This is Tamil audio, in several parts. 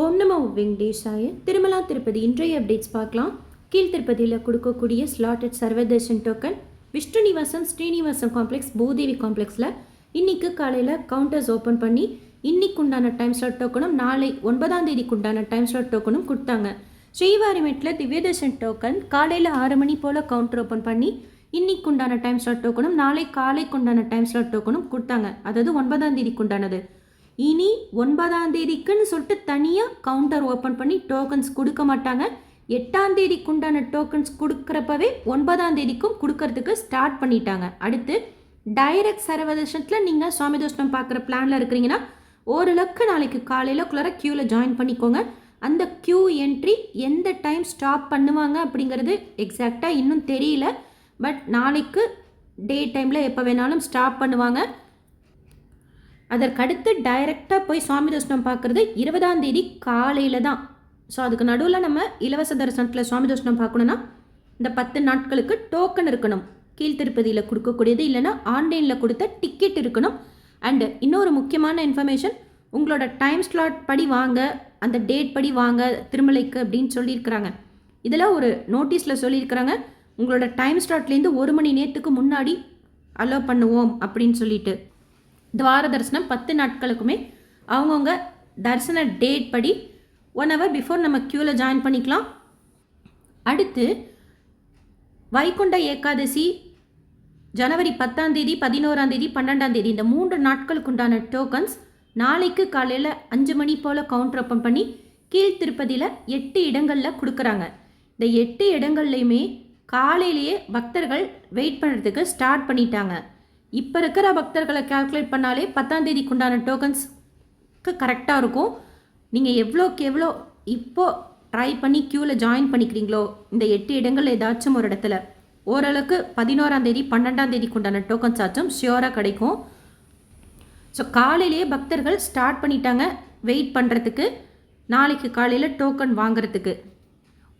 ஓம் நமோ வெங்கடேஷாய. திருமலா திருப்பதி இன்றைய அப்டேட்ஸ் பார்க்கலாம். கீழ் திருப்பதியில் கொடுக்கக்கூடிய slotted Sarvadarshan token Vishnu Nivasam Srinivasam complex Bhudevi காம்ப்ளெக்ஸில் இன்னைக்கு காலையில் கவுண்டர்ஸ் ஓப்பன் பண்ணி இன்னைக்கு உண்டான டைம் ஸ்லாட் டோக்கனும் நாளை 9ஆம் தேதிக்கு உண்டான டைம் ஸ்லாட் டோக்கனும் கொடுத்தாங்க. ஸ்ரீவாரிமேட்டில் திவ்யதர்ஷன் டோக்கன் காலையில் 6 மணி போல் கவுண்டர் ஓப்பன் பண்ணி இன்னைக்கு உண்டான டைம் ஸ்லாட் டோக்கனும் நாளை காலைக்கு உண்டான டைம் ஸ்லாட் டோக்கனும் கொடுத்தாங்க. அதாவது 9ஆம் தேதிக்கு உண்டானது. இனி 9ஆம் தேதிக்குன்னு சொல்லிட்டு தனியாக கவுண்டர் ஓப்பன் பண்ணி டோக்கன்ஸ் கொடுக்க மாட்டாங்க. 8ஆம் தேதிக்கு உண்டான டோக்கன்ஸ் கொடுக்குறப்பவே 9ஆம் தேதிக்கும் கொடுக்கறதுக்கு ஸ்டார்ட் பண்ணிட்டாங்க. அடுத்து டைரக்ட் சர்வதர்ஷனத்தில் நீங்கள் சுவாமி தோஷனம் பார்க்குற பிளானில் இருக்கிறீங்கன்னா ஓரளவுக்கு நாளைக்கு காலையில் குள்ளார க்யூவில் ஜாயின் பண்ணிக்கோங்க. அந்த க்யூ என்ட்ரி எந்த டைம் ஸ்டாப் பண்ணுவாங்க அப்படிங்கிறது எக்ஸாக்டாக இன்னும் தெரியல. பட் நாளைக்கு டே டைமில் எப்போ வேணாலும் ஸ்டாப் பண்ணுவாங்க. அதற்கடுத்து டைரெக்டாக போய் சுவாமி தரிசனம் பார்க்குறது 20ஆம் தேதி காலையில் தான். ஸோ அதுக்கு நடுவில் நம்ம இலவச தரிசனத்தில் சுவாமி தரிசனம் பார்க்கணுன்னா இந்த 10 நாட்களுக்கு டோக்கன் இருக்கணும். கீழ்த்திருப்பதியில் கொடுக்கக்கூடியது இல்லைன்னா ஆன்லைனில் கொடுத்த டிக்கெட் இருக்கணும். அண்டு இன்னொரு முக்கியமான இன்ஃபர்மேஷன், உங்களோட டைம் ஸ்லாட் படி வாங்க, அந்த டேட் படி வாங்க திருமலைக்கு அப்படின்னு சொல்லியிருக்கிறாங்க. இதில் ஒரு நோட்டீஸில் சொல்லியிருக்கிறாங்க, உங்களோட டைம் ஸ்லாட்லேருந்து 1 மணி நேரத்துக்கு முன்னாடி அலோவ் பண்ணுவோம் அப்படின்னு சொல்லிட்டு. துவார தரிசனம் 10 நாட்களுக்குமே அவங்கவுங்க தரிசன டேட் படி 1 hour பிஃபோர் நம்ம க்யூவில் ஜாயின் பண்ணிக்கலாம். அடுத்து வைகுண்ட ஏகாதசி ஜனவரி 10ஆம் தேதி 11ஆம் தேதி 12ஆம் தேதி இந்த 3 நாட்களுக்கு உண்டான டோக்கன்ஸ் நாளைக்கு காலையில் 5 மணி போல் கவுண்டர் ஓப்பன் பண்ணி கீழ் திருப்பதியில் 8 இடங்களில் கொடுக்குறாங்க. இந்த 8 இடங்கள்லையுமே காலையிலேயே பக்தர்கள் வெயிட் பண்ணுறதுக்கு ஸ்டார்ட் பண்ணிட்டாங்க. இப்போ இருக்கிற பக்தர்களை கால்குலேட் பண்ணாலே 10ஆம் தேதிக்கு உண்டான டோக்கன்ஸ்க்கு கரெக்டாக இருக்கும். நீங்கள் எவ்வளோக்கு எவ்வளோ இப்போது ட்ரை பண்ணி க்யூவில் ஜாயின் பண்ணிக்கிறீங்களோ இந்த 8 இடங்கள் ஏதாச்சும் ஒரு இடத்துல ஓரளவுக்கு 11ஆம் தேதி 12ஆம் தேதிக்கு உண்டான டோக்கன்ஸ் ஆச்சும் ஷியோராக கிடைக்கும். ஸோ காலையிலேயே பக்தர்கள் ஸ்டார்ட் பண்ணிட்டாங்க வெயிட் பண்ணுறதுக்கு, நாளைக்கு காலையில் டோக்கன் வாங்குறதுக்கு.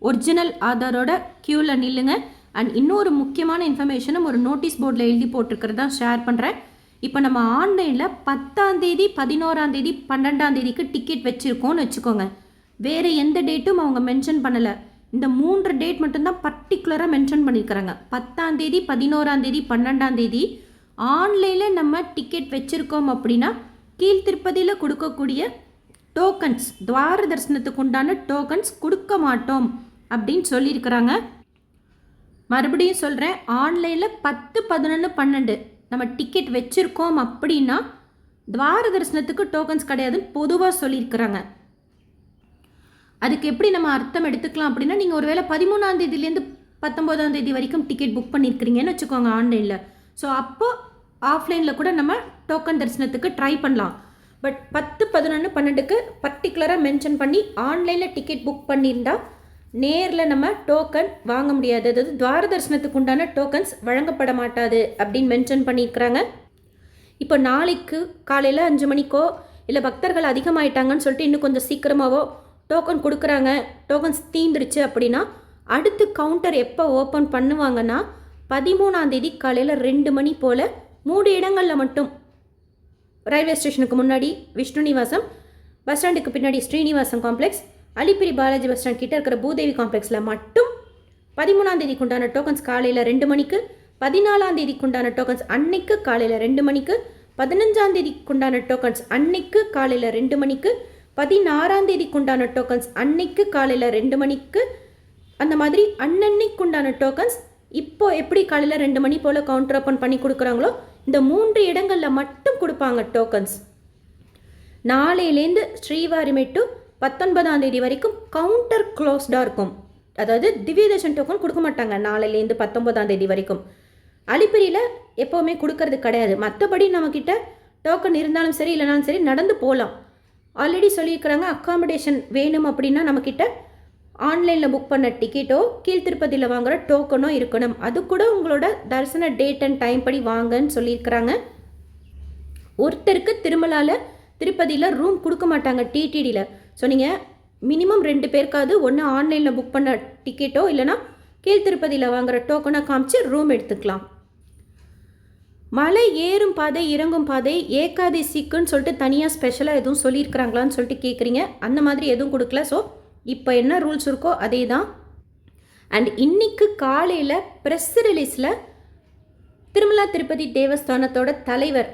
ஒரிஜினல் ஆதாரோட க்யூவில் நில்லுங்க. அண்ட் இன்னொரு முக்கியமான இன்ஃபர்மேஷனும் ஒரு நோட்டீஸ் போர்டில் எழுதி போட்டிருக்கிறதா ஷேர் பண்ணுறேன். இப்போ நம்ம ஆன்லைனில் 10ஆம் தேதி 11ஆம் தேதி 12ஆம் தேதிக்கு டிக்கெட் வச்சுருக்கோன்னு வச்சுக்கோங்க. வேறு எந்த டேட்டும் அவங்க மென்ஷன் பண்ணலை. இந்த 3 டேட் மட்டும்தான் பர்டிகுலராக மென்ஷன் பண்ணியிருக்கிறாங்க. 10ஆம் தேதி 11ஆம் தேதி 12ஆம் தேதி ஆன்லைனில் நம்ம டிக்கெட் வச்சுருக்கோம் அப்படின்னா கீழ்த்திருப்பதியில் கொடுக்கக்கூடிய டோக்கன்ஸ் துவார தரிசனத்துக்கு உண்டான டோக்கன்ஸ் கொடுக்க மாட்டோம் அப்படின்னு சொல்லியிருக்கிறாங்க. மறுபடியும் சொல்கிறேன், ஆன்லைனில் 10, 11, 12 நம்ம டிக்கெட் வச்சுருக்கோம் அப்படின்னா துவார தரிசனத்துக்கு டோக்கன்ஸ் கிடையாதுன்னு பொதுவாக சொல்லியிருக்கிறாங்க. அதுக்கு எப்படி நம்ம அர்த்தம் எடுத்துக்கலாம் அப்படின்னா, நீங்கள் ஒருவேளை 13ஆம் தேதியிலேருந்து 19ஆம் தேதி வரைக்கும் டிக்கெட் புக் பண்ணியிருக்கிறீங்கன்னு வச்சுக்கோங்க ஆன்லைனில். ஸோ அப்போ ஆஃப்லைனில் கூட நம்ம டோக்கன் தரிசனத்துக்கு ட்ரை பண்ணலாம். பட் 10, 11, 12க்கு பர்டிகுலராக மென்ஷன் பண்ணி ஆன்லைனில் டிக்கெட் புக் பண்ணியிருந்தால் நேரில் நம்ம டோக்கன் வாங்க முடியாது. அதாவது துவார தரிசனத்துக்கு உண்டான டோக்கன்ஸ் வழங்கப்பட மாட்டாது அப்படின்னு மென்ஷன் பண்ணியிருக்கிறாங்க. இப்போ நாளைக்கு காலையில் 5 மணிக்கோ இல்லை பக்தர்கள் அதிகமாயிட்டாங்கன்னு சொல்லிட்டு இன்னும் கொஞ்சம் சீக்கிரமாகவோ டோக்கன் கொடுக்குறாங்க, டோக்கன்ஸ் தீந்துருச்சு அப்படின்னா அடுத்து கவுண்டர் எப்போ ஓப்பன் பண்ணுவாங்கன்னா 13ஆம் தேதி காலையில் 2 மணி போல் 3 இடங்களில் மட்டும், ரயில்வே ஸ்டேஷனுக்கு முன்னாடி விஷ்ணு நிவாசம், பஸ் ஸ்டாண்டுக்கு பின்னாடி Srinivasam complex, Alipiri Balaji bus stand கிட்ட இருக்கிற பூதேவி காம்ப்ளெக்ஸில் மட்டும் 13ஆம் தேதிக்கு உண்டான டோக்கன்ஸ் காலையில் 2 மணிக்கு, 14ஆம் தேதிக்கு உண்டான டோக்கன்ஸ் அன்னைக்கு காலையில் 2 மணிக்கு, 15ஆம் தேதிக்கு உண்டான டோக்கன்ஸ் அன்னைக்கு காலையில் 2 மணிக்கு, 16ஆம் தேதிக்கு உண்டான டோக்கன்ஸ் அன்னைக்கு காலையில் 2 மணிக்கு, அந்த மாதிரி அன்னன்னைக்கு உண்டான டோக்கன்ஸ் இப்போ எப்படி காலையில் 2 மணி போல் கவுண்டர் ஓப்பன் பண்ணி கொடுக்குறாங்களோ இந்த 3 இடங்களில் மட்டும் கொடுப்பாங்க டோக்கன்ஸ். நாளையிலேருந்து ஸ்ரீவாரிமேட்டு 19ஆம் தேதி வரைக்கும் கவுண்டர் க்ளோஸ்டாக இருக்கும். அதாவது திவ்யதர்ஷன் டோக்கன் கொடுக்க மாட்டாங்க நாளையிலேருந்து 19ஆம் தேதி வரைக்கும். அலிப்பிரியில் எப்போவுமே கொடுக்கறது கிடையாது. மற்றபடி நம்மக்கிட்ட டோக்கன் இருந்தாலும் சரி இல்லைனாலும் சரி நடந்து போகலாம். ஆல்ரெடி சொல்லியிருக்கிறாங்க, அக்காமடேஷன் வேணும் அப்படின்னா நம்மக்கிட்ட ஆன்லைனில் புக் பண்ண டிக்கெட்டோ கீழ்த்திருப்பதியில் வாங்குகிற டோக்கனோ இருக்கணும். அது கூட உங்களோட தரிசன டேட் அண்ட் டைம் படி வாங்கன்னு சொல்லியிருக்கிறாங்க. ஒருத்தருக்கு திருப்பதியில் ரூம் கொடுக்க மாட்டாங்க டிடிடியில். ஸோ நீங்கள் மினிமம் 2 பேருக்காவது ஒன்று ஆன்லைனில் புக் பண்ண டிக்கெட்டோ இல்லைனா கீழ்த்திருப்பதியில் வாங்குகிற டோக்கனை காமிச்சு ரூம் எடுத்துக்கலாம். மலை ஏறும் பாதை இறங்கும் பாதை ஏகாதசிக்குன்னு சொல்லிட்டு தனியாக ஸ்பெஷலாக எதுவும் சொல்லியிருக்கிறாங்களான்னு சொல்லிட்டு கேட்குறீங்க. அந்த மாதிரி எதுவும் கொடுக்கல. ஸோ இப்போ என்ன ரூல்ஸ் இருக்கோ அதே தான். அண்ட் இன்னைக்கு காலையில் ப்ரெஸ் ரிலீஸில் திருமலா திருப்பதி தேவஸ்தானத்தோட தலைவர்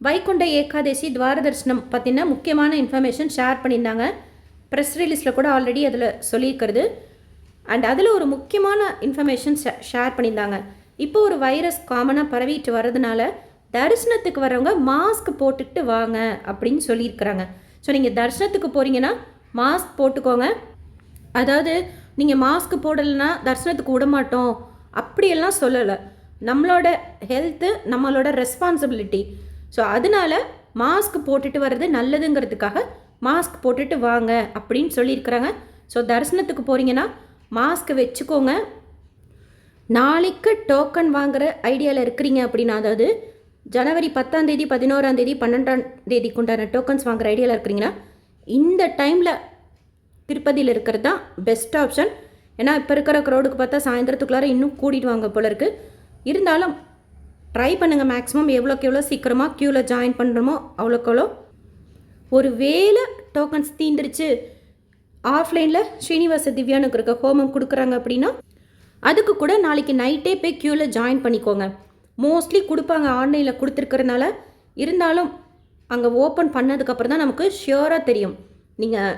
வைகுண்ட ஏகாதசி துவார தரிசனம் பற்றின முக்கியமான இன்ஃபர்மேஷன் ஷேர் பண்ணியிருந்தாங்க. ப்ரெஸ் ரிலீஸில் கூட ஆல்ரெடி அதில் சொல்லியிருக்கிறது. அண்ட் அதில் ஒரு முக்கியமான இன்ஃபர்மேஷன் ஷேர் பண்ணியிருந்தாங்க. இப்போ ஒரு வைரஸ் காமனாக பரவிட்டு வர்றதுனால தரிசனத்துக்கு வரவங்க மாஸ்க் போட்டுக்கிட்டு வாங்க அப்படின்னு சொல்லியிருக்கிறாங்க. ஸோ நீங்கள் தரிசனத்துக்கு போகிறீங்கன்னா மாஸ்க் போட்டுக்கோங்க. அதாவது நீங்கள் மாஸ்க் போடலைன்னா தரிசனத்துக்கு விட மாட்டோம் அப்படியெல்லாம் சொல்லலை. நம்மளோட ஹெல்த்து நம்மளோட ரெஸ்பான்சிபிலிட்டி. ஸோ அதனால மாஸ்க் போட்டுட்டு வர்றது நல்லதுங்கிறதுக்காக மாஸ்க் போட்டுட்டு வாங்க அப்படின்னு சொல்லியிருக்கிறாங்க. ஸோ தரிசனத்துக்கு போகிறீங்கன்னா மாஸ்க் வச்சுக்கோங்க. நாளைக்கு டோக்கன் வாங்குகிற ஐடியாவில் இருக்கிறீங்க அப்படின்னா, அதாவது ஜனவரி 10ஆம் தேதி 11ஆம் தேதி 12ஆம் தேதிக்கு உண்டான டோக்கன்ஸ் வாங்குகிற ஐடியாவில் இருக்கிறீங்கன்னா இந்த டைமில் திருப்பதியில் இருக்கிறது தான் பெஸ்ட் ஆப்ஷன். ஏன்னா இப்போ இருக்கிற க்ரௌடுக்கு பார்த்தா சாயந்தரத்துக்குள்ளார இன்னும் கூட்டிடுவாங்க போல இருக்குது. இருந்தாலும் ட்ரை பண்ணுங்கள். மேக்ஸிமம் எவ்வளோக்கு எவ்வளோ சீக்கிரமாக க்யூவில் ஜாயின் பண்ணுறோமோ அவ்வளோக்கு எவ்வளோ. ஒரு வேளை டோக்கன்ஸ் தீந்துருச்சு, ஆஃப்லைனில் ஸ்ரீனிவாச திவ்யானுக்கு இருக்க ஹோமம் கொடுக்குறாங்க அப்படின்னா அதுக்கு கூட நாளைக்கு நைட்டே போய் க்யூவில் ஜாயின் பண்ணிக்கோங்க. மோஸ்ட்லி கொடுப்பாங்க, ஆன்லைனில் கொடுத்துருக்கறனால. இருந்தாலும் அங்கே ஓப்பன் பண்ணதுக்கப்புறம் தான் நமக்கு ஷியோராக தெரியும். நீங்கள்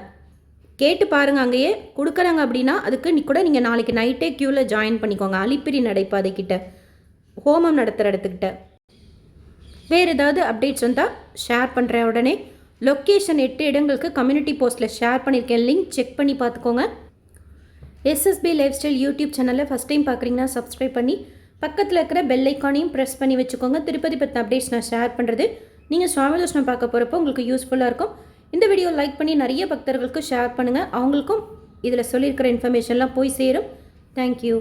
கேட்டு பாருங்கள், அங்கேயே கொடுக்குறாங்க அப்படின்னா அதுக்கு கூட நீங்கள் நாளைக்கு நைட்டே க்யூவில் ஜாயின் பண்ணிக்கோங்க. அலிப்பிரி நடைபாதைக்கிட்ட ஹோமம் நடத்துகிற இடத்துக்கிட்ட. வேறு ஏதாவது அப்டேட்ஸ் வந்தால் ஷேர் பண்ணுறேன் உடனே. லொக்கேஷன் 8 இடங்களுக்கு கம்யூனிட்டி போஸ்ட்டில் ஷேர் பண்ணியிருக்கேன், லிங்க் செக் பண்ணி பார்த்துக்கோங்க. எஸ்எஸ்பி லைஃப் ஸ்டைல் யூடியூப் சேனலில் ஃபஸ்ட் டைம் பார்க்குறீங்கன்னா சப்ஸ்கிரைப் பண்ணி பக்கத்தில் இருக்கிற பெல் ஐக்கானையும் ப்ரெஸ் பண்ணி வச்சுக்கோங்க. திருப்பதி பற்றி அப்டேட்ஸ் நான் ஷேர் பண்ணுறது நீங்கள் சுவாமி தரிசனம் பார்க்க போகிறப்போ உங்களுக்கு யூஸ்ஃபுல்லாக இருக்கும். இந்த வீடியோ லைக் பண்ணி நிறைய பக்தர்களுக்கு ஷேர் பண்ணுங்கள். அவங்களுக்கும் இதில் சொல்லியிருக்கிற இன்ஃபர்மேஷன்லாம் போய் சேரும். தேங்க்யூ.